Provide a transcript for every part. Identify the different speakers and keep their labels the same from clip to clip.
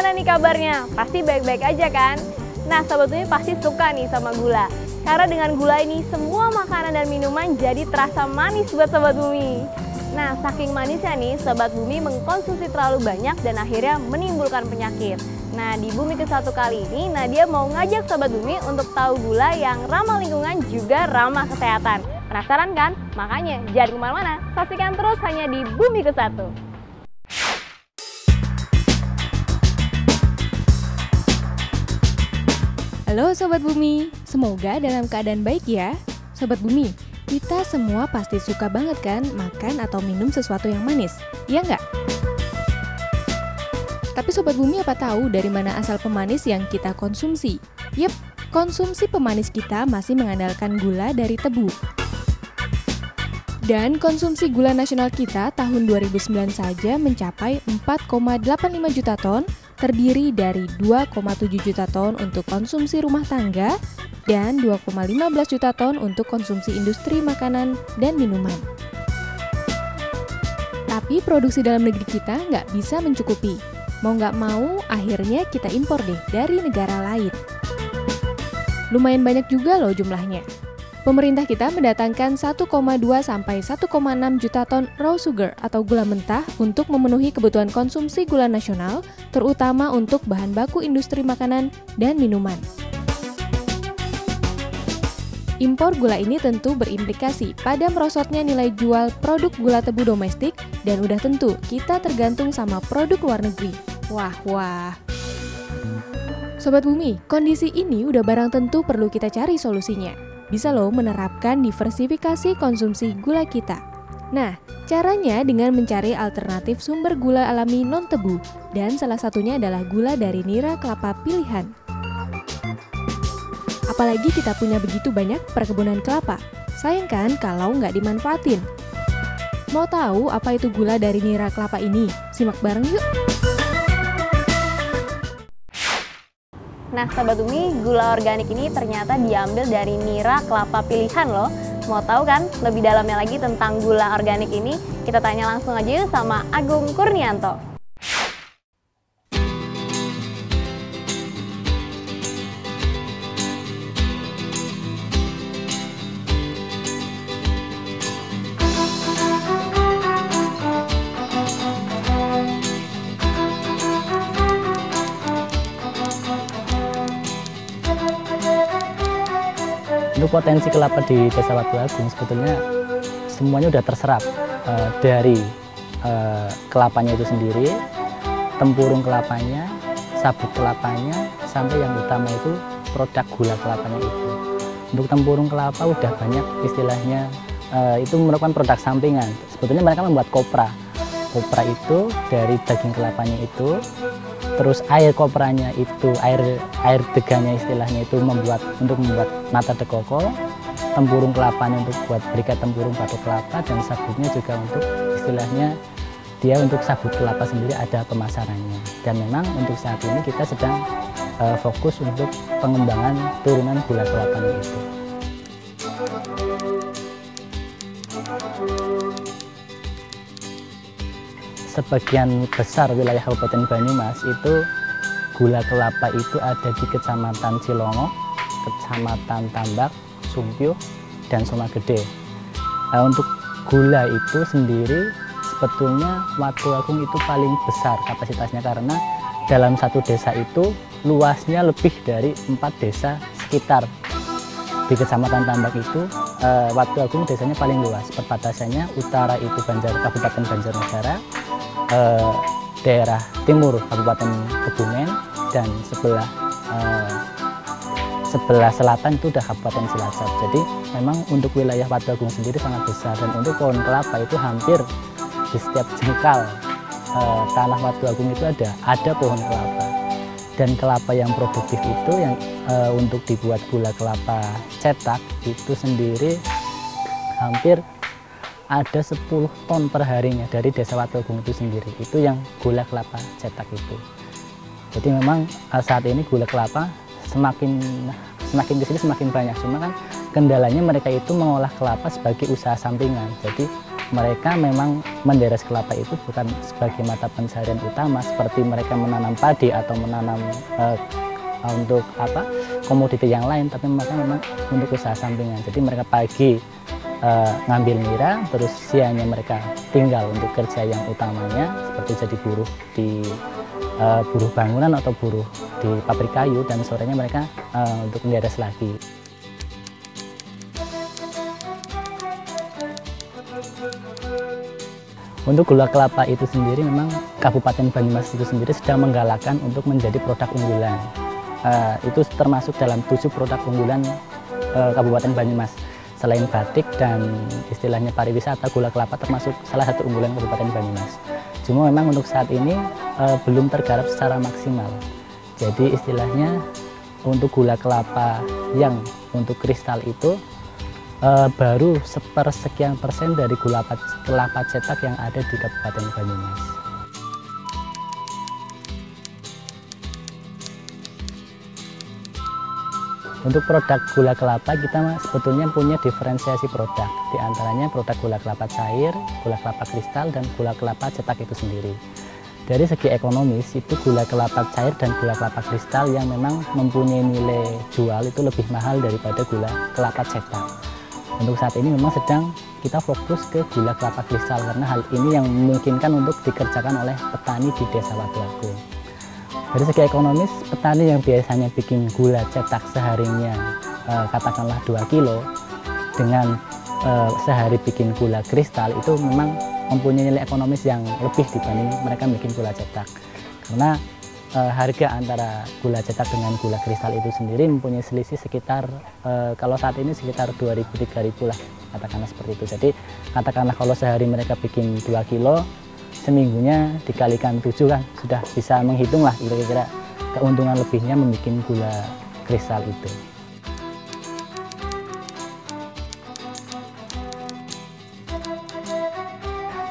Speaker 1: Gimana nih kabarnya? Pasti baik-baik aja kan? Nah, Sobat Bumi pasti suka nih sama gula. Karena dengan gula ini, semua makanan dan minuman jadi terasa manis buat Sobat Bumi. Nah, saking manisnya nih, Sobat Bumi mengkonsumsi terlalu banyak dan akhirnya menimbulkan penyakit. Nah, di Bumi ke-1 kali ini, Nadia mau ngajak Sobat Bumi untuk tahu gula yang ramah lingkungan juga ramah kesehatan. Penasaran kan? Makanya jangan kemana-mana, saksikan terus hanya di Bumi ke-1.
Speaker 2: Halo Sobat Bumi, semoga dalam keadaan baik ya. Sobat Bumi, kita semua pasti suka banget kan makan atau minum sesuatu yang manis, iya nggak? Tapi Sobat Bumi apa tahu dari mana asal pemanis yang kita konsumsi? Yep, konsumsi pemanis kita masih mengandalkan gula dari tebu. Dan konsumsi gula nasional kita tahun 2009 saja mencapai 4,85 juta ton, terdiri dari 2,7 juta ton untuk konsumsi rumah tangga dan 2,15 juta ton untuk konsumsi industri makanan dan minuman. Tapi produksi dalam negeri kita nggak bisa mencukupi. Mau nggak mau, akhirnya kita impor deh dari negara lain. Lumayan banyak juga loh jumlahnya. Pemerintah kita mendatangkan 1,2 sampai 1,6 juta ton raw sugar atau gula mentah untuk memenuhi kebutuhan konsumsi gula nasional, terutama untuk bahan baku industri makanan dan minuman. Impor gula ini tentu berimplikasi pada merosotnya nilai jual produk gula tebu domestik dan udah tentu kita tergantung sama produk luar negeri. Wah. Sobat Bumi, kondisi ini udah barang tentu perlu kita cari solusinya. Bisa loh menerapkan diversifikasi konsumsi gula kita. Nah, caranya dengan mencari alternatif sumber gula alami non-tebu, dan salah satunya adalah gula dari nira kelapa pilihan. Apalagi kita punya begitu banyak perkebunan kelapa, sayang kan kalau nggak dimanfaatin. Mau tahu apa itu gula dari nira kelapa ini? Simak bareng yuk!
Speaker 1: Nah, Sobat Bumi, gula organik ini ternyata diambil dari nira kelapa pilihan loh. Mau tahu kan lebih dalamnya lagi tentang gula organik ini? Kita tanya langsung aja yuk sama Agung Kurnianto.
Speaker 3: Untuk potensi kelapa di Desa Watu Agung sebetulnya semuanya sudah terserap dari kelapanya itu sendiri, tempurung kelapanya, sabut kelapanya, sampai yang utama itu produk gula kelapanya itu. Untuk tempurung kelapa udah banyak istilahnya, itu merupakan produk sampingan. Sebetulnya mereka membuat kopra. Kopra itu dari daging kelapanya itu, terus air kopranya itu, air deganya istilahnya itu untuk membuat mata dekoko, tempurung kelapanya untuk buat berikat tempurung batu kelapa, dan sabutnya juga untuk istilahnya dia untuk sabut kelapa sendiri ada pemasarannya. Dan memang untuk saat ini kita sedang fokus untuk pengembangan turunan gula kelapanya itu. Sebagian besar wilayah Kabupaten Banyumas itu gula kelapa itu ada di Kecamatan Cilongok, Kecamatan Tambak, Sumpyuh, dan Sumagede. Untuk gula itu sendiri sebetulnya Watu Agung itu paling besar kapasitasnya, karena dalam satu desa itu luasnya lebih dari 4 desa sekitar. Di Kecamatan Tambak itu Watu Agung desanya paling luas, perbatasannya utara itu Kabupaten Banjarnegara, daerah timur Kabupaten Kebumen, dan sebelah selatan itu udah Kabupaten Cilacap. Jadi memang untuk wilayah Watu Agung sendiri sangat besar, dan untuk pohon kelapa itu hampir di setiap jengkal tanah Watu Agung itu ada pohon kelapa. Dan kelapa yang produktif itu yang untuk dibuat gula kelapa cetak itu sendiri hampir ada 10 ton per harinya dari Desa Watu Agung itu sendiri. Itu yang gula kelapa cetak itu. Jadi memang saat ini gula kelapa semakin ke sini semakin banyak. Cuma kan kendalanya mereka itu mengolah kelapa sebagai usaha sampingan. Jadi mereka memang menderes kelapa itu bukan sebagai mata pencaharian utama seperti mereka menanam padi atau menanam untuk komoditi yang lain, tapi mereka memang untuk usaha sampingan. Jadi mereka pagi ngambil nira, terus siangnya mereka tinggal untuk kerja yang utamanya seperti jadi buruh di buruh bangunan atau buruh di pabrik kayu, dan sorenya mereka untuk menderes lagi. Untuk gula kelapa itu sendiri memang Kabupaten Banyumas itu sendiri sedang menggalakkan untuk menjadi produk unggulan. Itu termasuk dalam 7 produk unggulan Kabupaten Banyumas. Selain batik dan istilahnya pariwisata, gula kelapa termasuk salah satu unggulan Kabupaten Banyumas. Cuma memang untuk saat ini belum tergarap secara maksimal. Jadi istilahnya untuk gula kelapa yang untuk kristal itu baru sepersekian persen dari gula kelapa cetak yang ada di Kabupaten Banyumas. Untuk produk gula kelapa kita sebetulnya punya diferensiasi produk. Di antaranya produk gula kelapa cair, gula kelapa kristal, dan gula kelapa cetak itu sendiri. Dari segi ekonomis itu gula kelapa cair dan gula kelapa kristal yang memang mempunyai nilai jual itu lebih mahal daripada gula kelapa cetak. Untuk saat ini memang sedang kita fokus ke gula kelapa kristal karena hal ini yang memungkinkan untuk dikerjakan oleh petani di Desa Watuagung. Dari segi ekonomis, petani yang biasanya bikin gula cetak seharinya katakanlah 2 kilo dengan sehari bikin gula kristal itu memang mempunyai nilai ekonomis yang lebih dibanding mereka bikin gula cetak. Karena harga antara gula cetak dengan gula kristal itu sendiri mempunyai selisih sekitar kalau saat ini sekitar 2.000-3.000 lah, katakanlah seperti itu. Jadi katakanlah kalau sehari mereka bikin 2 kilo, seminggunya dikalikan 7 kan sudah bisa menghitung lah kira-kira keuntungan lebihnya membuat gula kristal itu.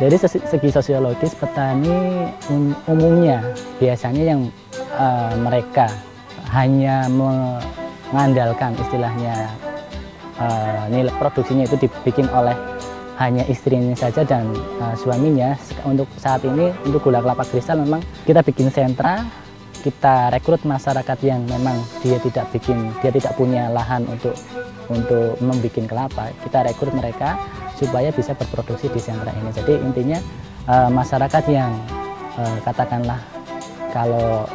Speaker 3: Dari segi sosiologis, petani umumnya biasanya yang mereka hanya mengandalkan istilahnya nilai produksinya itu dibikin oleh hanya istrinya saja dan suaminya. Untuk saat ini untuk gula kelapa kristal memang kita bikin sentra, kita rekrut masyarakat yang memang dia tidak punya lahan untuk membuat kelapa, kita rekrut mereka supaya bisa berproduksi di sentra ini. Jadi intinya masyarakat yang katakanlah kalau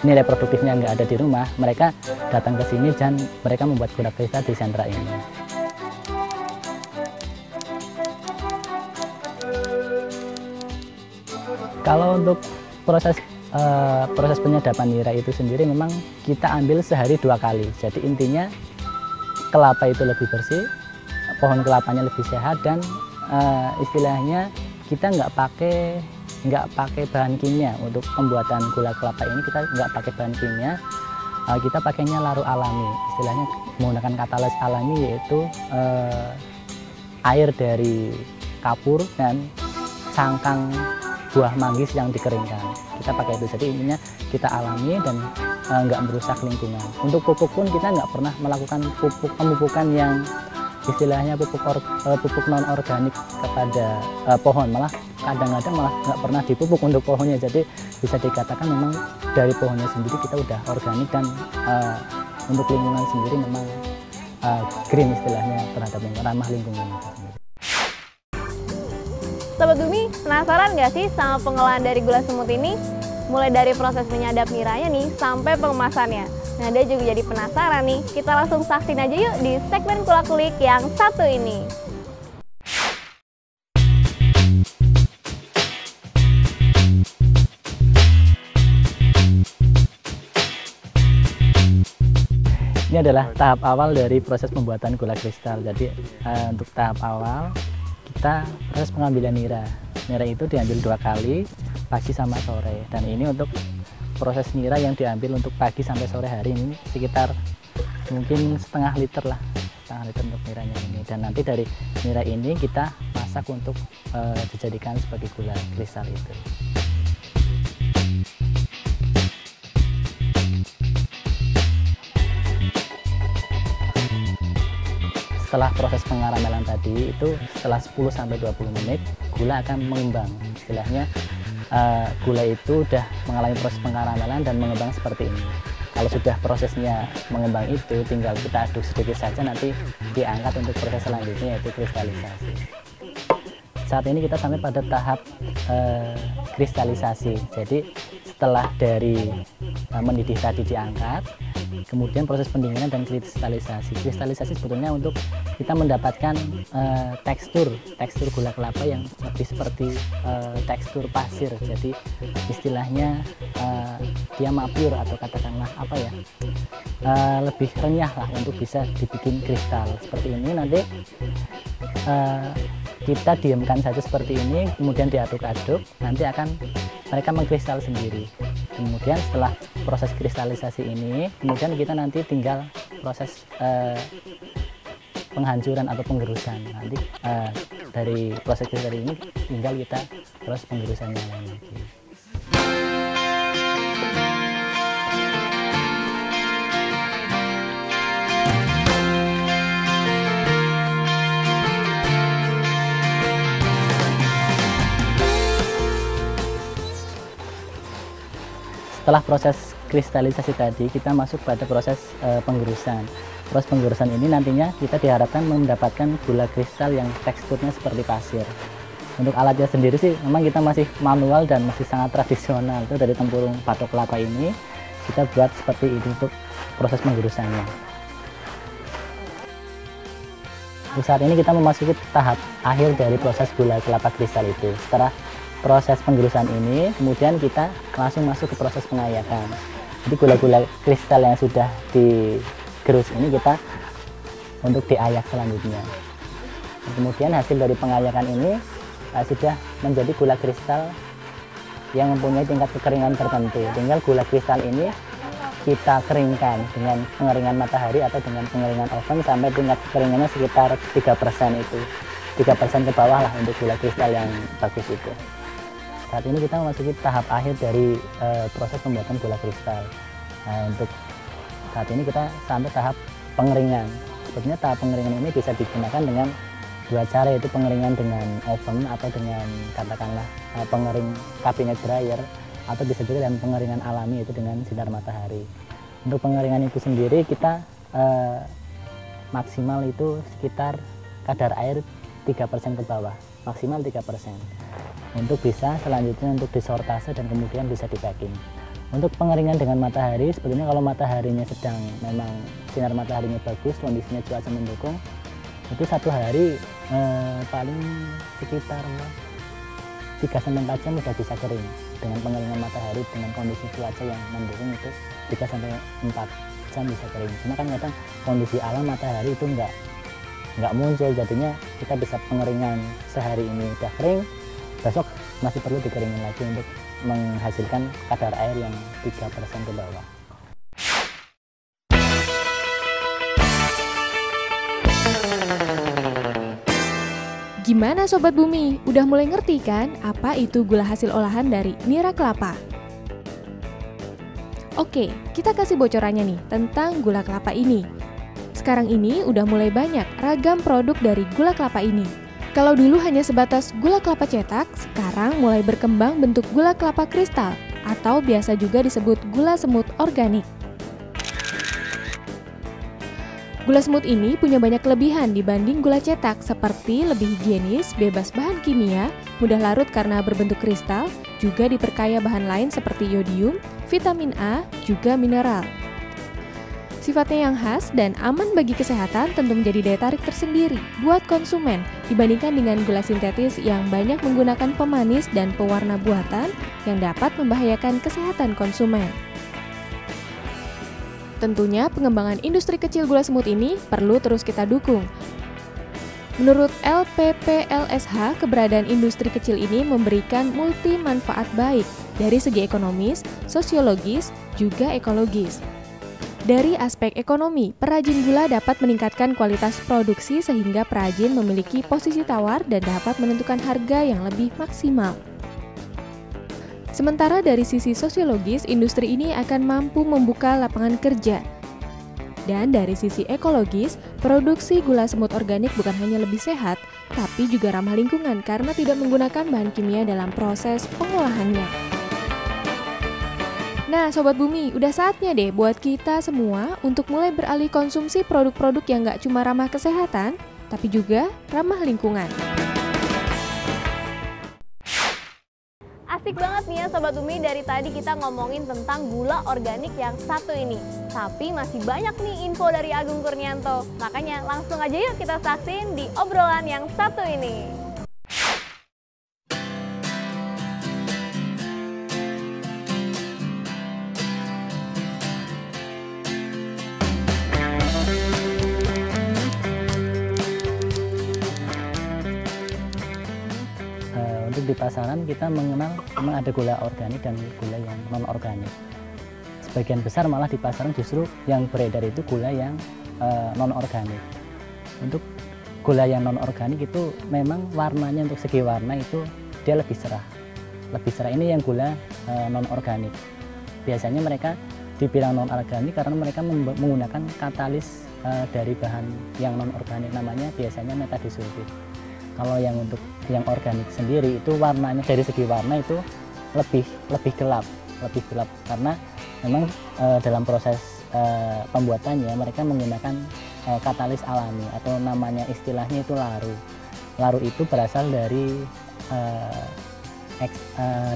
Speaker 3: nilai produktifnya nggak ada di rumah, mereka datang ke sini dan mereka membuat gula kristal di sentra ini. Kalau untuk proses penyadapan nira itu sendiri memang kita ambil sehari 2 kali. Jadi intinya kelapa itu lebih bersih, pohon kelapanya lebih sehat, dan istilahnya kita nggak pakai bahan kimia. Untuk pembuatan gula kelapa ini kita nggak pakai bahan kimia, kita pakainya larut alami, istilahnya menggunakan katalis alami, yaitu air dari kapur dan cangkang buah manggis yang dikeringkan. Kita pakai itu, jadi intinya kita alami dan nggak merusak lingkungan. Untuk pupuk pun kita nggak pernah melakukan pemupukan yang istilahnya pupuk non organik kepada pohon, malah kadang-kadang malah nggak pernah dipupuk untuk pohonnya. Jadi bisa dikatakan memang dari pohonnya sendiri kita udah organik, dan untuk lingkungan sendiri memang green istilahnya, terhadap ramah lingkungan.
Speaker 1: Sobat Bumi, penasaran nggak sih sama pengolahan dari gula semut ini? Mulai dari proses menyadap niranya nih sampai pengemasannya. Nah, dia juga jadi penasaran nih. Kita langsung saksin aja yuk di segmen Kulik yang satu ini.
Speaker 3: Ini adalah tahap awal dari proses pembuatan gula kristal. Jadi untuk tahap awal kita proses pengambilan nira. Nira itu diambil 2 kali, pagi sama sore. Dan ini untuk proses nira yang diambil untuk pagi sampai sore hari ini sekitar mungkin setengah liter lah, setengah liter untuk niranya ini. Dan nanti dari nira ini kita masak untuk dijadikan sebagai gula kristal itu. setelah proses pengaramelan tadi itu setelah 10-20 menit gula akan mengembang. Istilahnya gula itu sudah mengalami proses pengaramelan dan mengembang seperti ini. Kalau sudah prosesnya mengembang itu tinggal kita aduk sedikit saja, nanti diangkat untuk proses selanjutnya yaitu kristalisasi. Saat ini kita sampai pada tahap kristalisasi. Jadi setelah dari mendidih tadi diangkat, kemudian proses pendinginan dan kristalisasi. Kristalisasi sebetulnya untuk kita mendapatkan tekstur gula kelapa yang lebih seperti tekstur pasir. Jadi istilahnya dia mapur atau katakanlah apa ya, lebih renyah lah untuk bisa dibikin kristal seperti ini. Nanti kita diamkan saja seperti ini, kemudian diaduk-aduk, nanti akan mereka mengkristal sendiri. Kemudian setelah proses kristalisasi ini, kemudian kita nanti tinggal proses penghancuran atau penggerusan. Nanti dari proses kristalisasi ini tinggal kita proses penggerusannya lagi. Setelah proses kristalisasi tadi, kita masuk pada proses penggerusan. Proses penggerusan ini nantinya kita diharapkan mendapatkan gula kristal yang teksturnya seperti pasir. Untuk alatnya sendiri sih memang kita masih manual dan masih sangat tradisional. Itu dari tempurung batok kelapa ini kita buat seperti ini untuk proses penggerusannya. Saat ini kita memasuki tahap akhir dari proses gula kelapa kristal itu. Setelah proses penggerusan ini, kemudian kita langsung masuk ke proses pengayakan. Jadi gula-gula kristal yang sudah digerus ini kita untuk diayak selanjutnya. Kemudian hasil dari pengayakan ini sudah menjadi gula kristal yang mempunyai tingkat kekeringan tertentu. Tinggal gula kristal ini kita keringkan dengan pengeringan matahari atau dengan pengeringan oven sampai tingkat kekeringannya sekitar 3% itu. 3% ke bawah lah untuk gula kristal yang bagus itu. Saat ini kita memasuki tahap akhir dari proses pembuatan gula kristal. Untuk saat ini kita sampai tahap pengeringan. Sebetulnya tahap pengeringan ini bisa digunakan dengan dua cara, yaitu pengeringan dengan oven atau dengan katakanlah pengering cabinet dryer, atau bisa juga dengan pengeringan alami, yaitu dengan sinar matahari. Untuk pengeringan itu sendiri kita maksimal itu sekitar kadar air 3% ke bawah, maksimal 3%. Untuk bisa selanjutnya untuk disortase dan kemudian bisa di packing. Untuk pengeringan dengan matahari, sebetulnya kalau mataharinya sedang memang sinar mataharinya bagus, kondisinya cuaca mendukung, itu satu hari paling sekitar 3-4 jam sudah bisa kering. Dengan pengeringan matahari dengan kondisi cuaca yang mendukung itu 3-4 jam bisa kering. Cuma kan kadang kondisi alam matahari itu nggak muncul, jadinya kita bisa pengeringan sehari ini udah kering, besok masih perlu dikeringin lagi untuk menghasilkan kadar air yang 3% ke bawah.
Speaker 2: Gimana Sobat Bumi? Udah mulai ngerti kan apa itu gula hasil olahan dari nira kelapa? Oke, kita kasih bocorannya nih tentang gula kelapa ini. Sekarang ini udah mulai banyak ragam produk dari gula kelapa ini. Kalau dulu hanya sebatas gula kelapa cetak, sekarang mulai berkembang bentuk gula kelapa kristal atau biasa juga disebut gula semut organik. Gula semut ini punya banyak kelebihan dibanding gula cetak, seperti lebih higienis, bebas bahan kimia, mudah larut karena berbentuk kristal, juga diperkaya bahan lain seperti yodium, vitamin A, juga mineral. Sifatnya yang khas dan aman bagi kesehatan tentu menjadi daya tarik tersendiri buat konsumen dibandingkan dengan gula sintetis yang banyak menggunakan pemanis dan pewarna buatan yang dapat membahayakan kesehatan konsumen. Tentunya pengembangan industri kecil gula semut ini perlu terus kita dukung. Menurut LPPLSH, keberadaan industri kecil ini memberikan multi manfaat baik dari segi ekonomis, sosiologis, juga ekologis. Dari aspek ekonomi, perajin gula dapat meningkatkan kualitas produksi sehingga perajin memiliki posisi tawar dan dapat menentukan harga yang lebih maksimal. Sementara dari sisi sosiologis, industri ini akan mampu membuka lapangan kerja. Dan dari sisi ekologis, produksi gula semut organik bukan hanya lebih sehat, tapi juga ramah lingkungan karena tidak menggunakan bahan kimia dalam proses pengolahannya. Nah, Sobat Bumi, udah saatnya deh buat kita semua untuk mulai beralih konsumsi produk-produk yang nggak cuma ramah kesehatan, tapi juga ramah lingkungan.
Speaker 1: Asik banget nih ya Sobat Bumi, dari tadi kita ngomongin tentang gula organik yang satu ini. Tapi masih banyak nih info dari Agung Kurnianto. Makanya langsung aja yuk kita saksiin di obrolan yang satu ini.
Speaker 3: Untuk di pasaran kita mengenal memang ada gula organik dan gula yang non organik. Sebagian besar malah di pasaran justru yang beredar itu gula yang non organik. Untuk gula yang non organik itu memang warnanya, untuk segi warna itu dia lebih cerah. Lebih cerah ini yang gula non organik. Biasanya mereka dibilang non organik karena mereka menggunakan katalis dari bahan yang non organik, namanya biasanya metadisulfit. Kalau yang untuk yang organik sendiri itu warnanya, dari segi warna itu lebih gelap karena memang dalam proses pembuatannya mereka menggunakan katalis alami atau namanya istilahnya itu laru. Laru itu berasal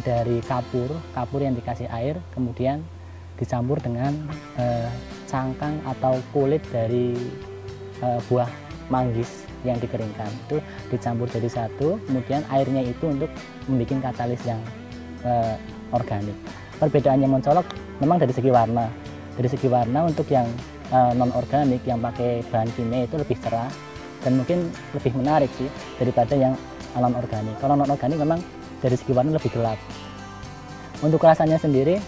Speaker 3: dari kapur yang dikasih air kemudian dicampur dengan cangkang atau kulit dari buah manggis yang dikeringkan, itu dicampur jadi satu, kemudian airnya itu untuk membuat katalis yang organik. Perbedaannya mencolok memang dari segi warna. Dari segi warna untuk yang non organik yang pakai bahan kimia itu lebih cerah dan mungkin lebih menarik sih daripada yang non organik. Kalau non organik memang dari segi warna lebih gelap. Untuk rasanya sendiri,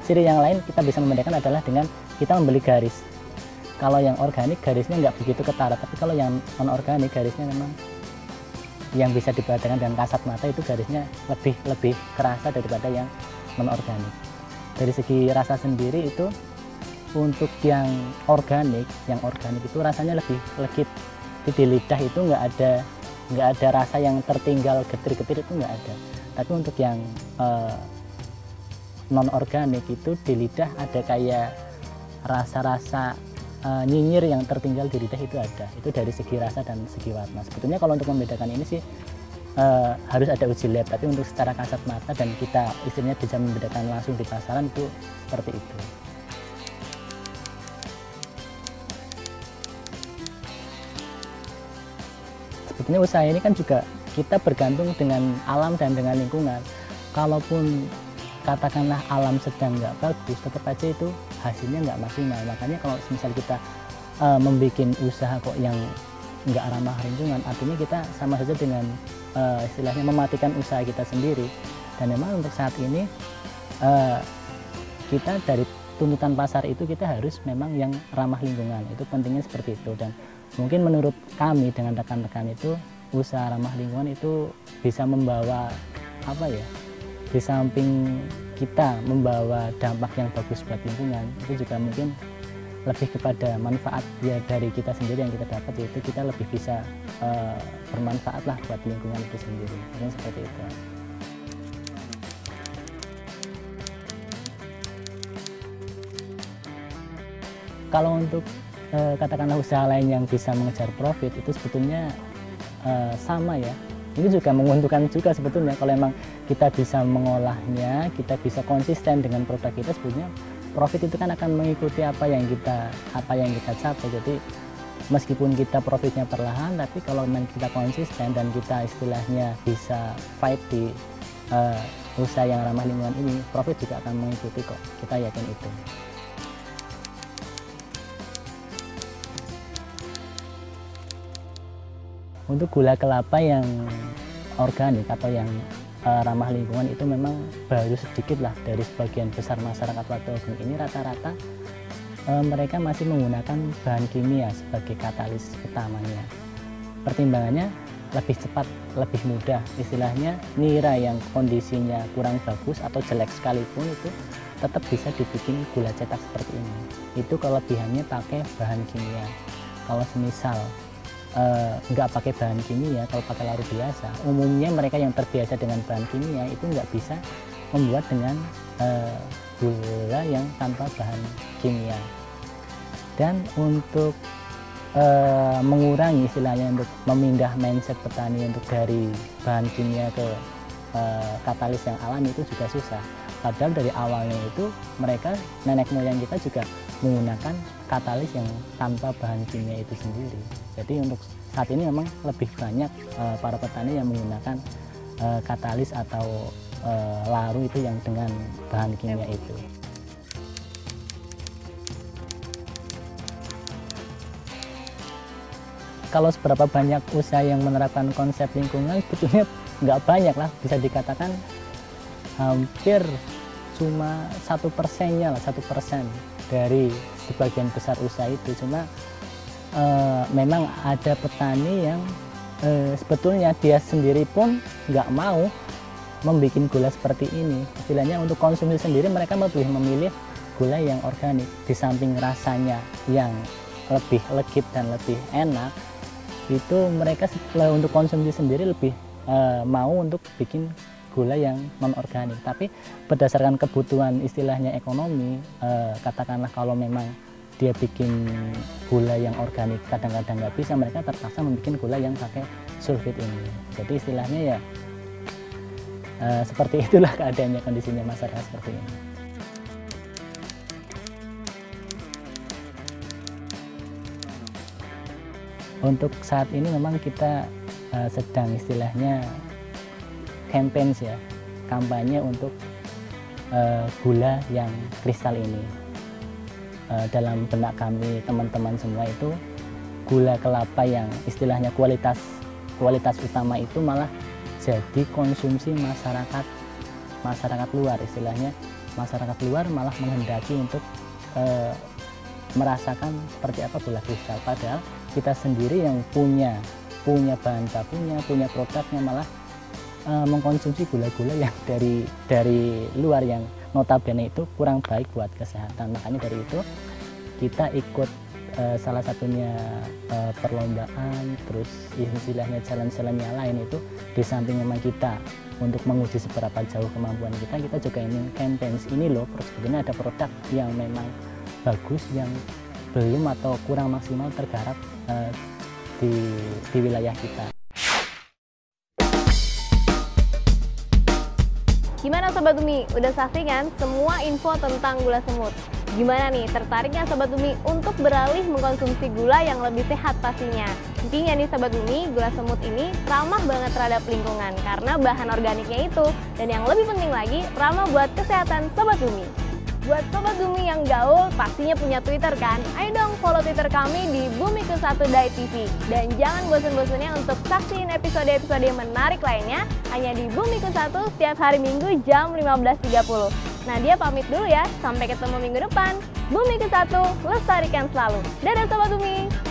Speaker 3: ciri yang lain kita bisa membedakan adalah dengan kita membeli garis. Kalau yang organik garisnya nggak begitu ketara, tapi kalau yang non organik garisnya memang yang bisa diperhatikan dengan kasat mata itu garisnya lebih kerasa daripada yang non organik. Dari segi rasa sendiri itu untuk yang organik itu rasanya lebih legit. Di lidah itu nggak ada rasa yang tertinggal getir-getir, itu nggak ada. Tapi untuk yang non organik itu di lidah ada kayak rasa-rasa nyinyir yang tertinggal di lidah, itu ada. Itu dari segi rasa dan segi warna. Sebetulnya kalau untuk membedakan ini sih harus ada uji lab, tapi untuk secara kasat mata dan kita istilahnya bisa membedakan langsung di pasaran itu seperti itu. Sebetulnya usaha ini kan juga kita bergantung dengan alam dan dengan lingkungan. Kalaupun katakanlah alam sedang nggak bagus, tetap aja itu hasilnya nggak maksimal. Makanya kalau misal kita membuat usaha kok yang nggak ramah lingkungan, artinya kita sama saja dengan istilahnya mematikan usaha kita sendiri. Dan memang untuk saat ini kita dari tuntutan pasar itu kita harus memang yang ramah lingkungan, itu pentingnya seperti itu. Dan mungkin menurut kami dengan rekan-rekan itu usaha ramah lingkungan itu bisa membawa apa ya, di samping kita membawa dampak yang bagus buat lingkungan, itu juga mungkin lebih kepada manfaat ya dari kita sendiri yang kita dapat, yaitu kita lebih bisa bermanfaat lah buat lingkungan itu sendiri. Mungkin seperti itu. Kalau untuk katakanlah usaha lain yang bisa mengejar profit, itu sebetulnya sama ya. Ini juga menguntungkan juga sebetulnya kalau memang kita bisa mengolahnya, kita bisa konsisten dengan produk kita, sebetulnya profit itu kan akan mengikuti apa yang kita capai. Jadi meskipun kita profitnya perlahan, tapi kalau memang kita konsisten dan kita istilahnya bisa fight di usaha yang ramah lingkungan ini, profit juga akan mengikuti kok, kita yakin itu. Untuk gula kelapa yang organik atau yang ramah lingkungan itu memang baru sedikit lah dari sebagian besar masyarakat Watuagung ini. Rata-rata mereka masih menggunakan bahan kimia sebagai katalis utamanya. Pertimbangannya lebih cepat, lebih mudah. Istilahnya nira yang kondisinya kurang bagus atau jelek sekalipun itu tetap bisa dibikin gula cetak seperti ini. Itu kelebihannya pakai bahan kimia. Kalau semisal nggak pakai bahan kimia, kalau pakai larut biasa, umumnya mereka yang terbiasa dengan bahan kimia itu nggak bisa membuat dengan gula yang tanpa bahan kimia. Dan untuk mengurangi istilahnya untuk memindah mindset petani untuk dari bahan kimia ke katalis yang alami itu juga susah. Padahal dari awalnya itu mereka, nenek moyang kita juga menggunakan katalis yang tanpa bahan kimia itu sendiri. Jadi untuk saat ini memang lebih banyak para petani yang menggunakan katalis atau laru itu yang dengan bahan kimia itu. Kalau seberapa banyak usaha yang menerapkan konsep lingkungan, sebetulnya nggak banyak lah, bisa dikatakan hampir cuma 1%-nya lah, 1% dari sebagian besar usaha itu. Cuma memang ada petani yang sebetulnya dia sendiri pun nggak mau membuat gula seperti ini. Istilahnya untuk konsumsi sendiri mereka lebih memilih gula yang organik. Di samping rasanya yang lebih legit dan lebih enak, itu mereka untuk konsumsi sendiri lebih mau untuk bikin gula yang non organik. Tapi berdasarkan kebutuhan istilahnya ekonomi, katakanlah kalau memang dia bikin gula yang organik kadang-kadang nggak bisa, mereka terpaksa membuat gula yang pakai sulfit ini. Jadi istilahnya ya seperti itulah keadaannya, kondisinya masyarakat seperti ini. Untuk saat ini memang kita sedang istilahnya campaign ya, kampanye untuk gula yang kristal ini. Dalam benak kami teman-teman semua itu gula kelapa yang istilahnya kualitas utama itu malah jadi konsumsi masyarakat luar. Istilahnya masyarakat luar malah menghendaki untuk merasakan seperti apa gula kristal, padahal kita sendiri yang punya bahan bakunya, punya produknya malah mengkonsumsi gula-gula yang dari luar yang notabene itu kurang baik buat kesehatan. Makanya dari itu kita ikut salah satunya perlombaan, terus istilahnya challenge-challenge yang lain itu, di samping memang kita untuk menguji seberapa jauh kemampuan kita juga ingin campaign ini loh, sebetulnya ada produk yang memang bagus yang belum atau kurang maksimal tergarap di wilayah kita.
Speaker 1: Gimana Sobat Bumi? Udah saksikan semua info tentang gula semut? Gimana nih, tertariknya Sobat Bumi untuk beralih mengkonsumsi gula yang lebih sehat pastinya? Intinya nih Sobat Bumi, gula semut ini ramah banget terhadap lingkungan karena bahan organiknya itu. Dan yang lebih penting lagi, ramah buat kesehatan Sobat Bumi. Buat Sobat Bumi yang gaul, pastinya punya Twitter kan? Ayo dong follow Twitter kami di Bumiku1 Diet TV. Dan jangan bosan-bosannya untuk saksiin episode-episode menarik lainnya hanya di Bumiku1 setiap hari Minggu jam 15.30. Nadia pamit dulu ya, sampai ketemu minggu depan. Bumiku1, lestarikan selalu. Dadah Sobat Bumi!